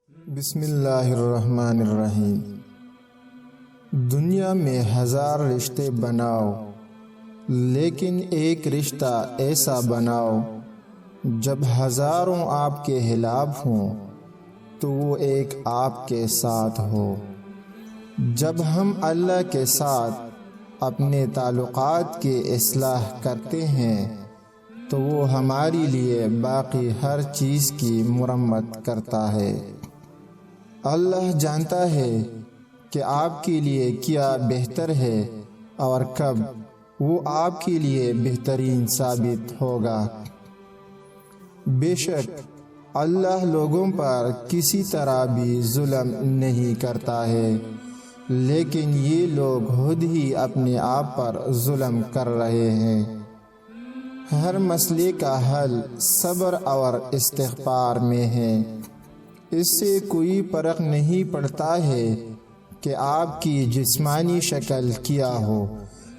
بسم اللہ الرحمن الرحیم۔ دنیا میں ہزار رشتے بناؤ، لیکن ایک رشتہ ایسا بناؤ جب ہزاروں آپ کے خلاف ہوں تو وہ ایک آپ کے ساتھ ہو۔ جب ہم اللہ کے ساتھ اپنے تعلقات کی اصلاح کرتے ہیں تو وہ ہمارے لیے باقی ہر چیز کی مرمت کرتا ہے۔ اللہ جانتا ہے کہ آپ کے لیے کیا بہتر ہے اور کب وہ آپ کے لیے بہترین ثابت ہوگا۔ بے شک اللہ لوگوں پر کسی طرح بھی ظلم نہیں کرتا ہے، لیکن یہ لوگ خود ہی اپنے آپ پر ظلم کر رہے ہیں۔ ہر مسئلے کا حل صبر اور استغفار میں ہے۔ اس سے کوئی فرق نہیں پڑتا ہے کہ آپ کی جسمانی شکل کیا ہو،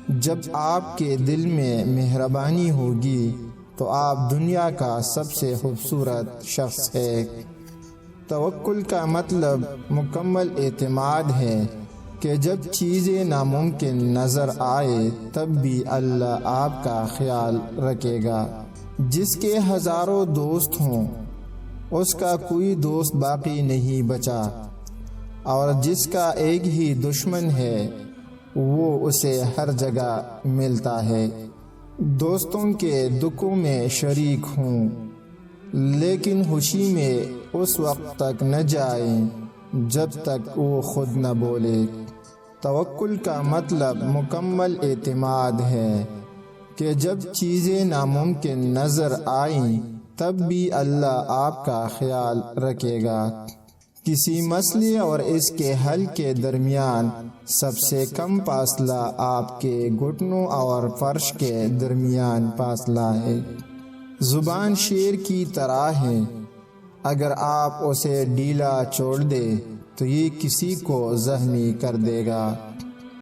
جب آپ کے دل میں مہربانی ہوگی تو آپ دنیا کا سب سے خوبصورت شخص ہے۔ توکل کا مطلب مکمل اعتماد ہے کہ جب چیزیں ناممکن نظر آئے تب بھی اللہ آپ کا خیال رکھے گا۔ جس کے ہزاروں دوست ہوں اس کا کوئی دوست باقی نہیں بچا، اور جس کا ایک ہی دشمن ہے وہ اسے ہر جگہ ملتا ہے۔ دوستوں کے دکھوں میں شریک ہوں، لیکن خوشی میں اس وقت تک نہ جائیں جب تک وہ خود نہ بولے۔ توکل کا مطلب مکمل اعتماد ہے کہ جب چیزیں ناممکن نظر آئیں تب بھی اللہ آپ کا خیال رکھے گا۔ کسی مسئلے اور اس کے حل کے درمیان سب سے کم فاصلہ آپ کے گھٹنوں اور فرش کے درمیان فاصلہ ہے۔ زبان شیر کی طرح ہے، اگر آپ اسے ڈھیلا چھوڑ دیں تو یہ کسی کو زخمی کر دے گا۔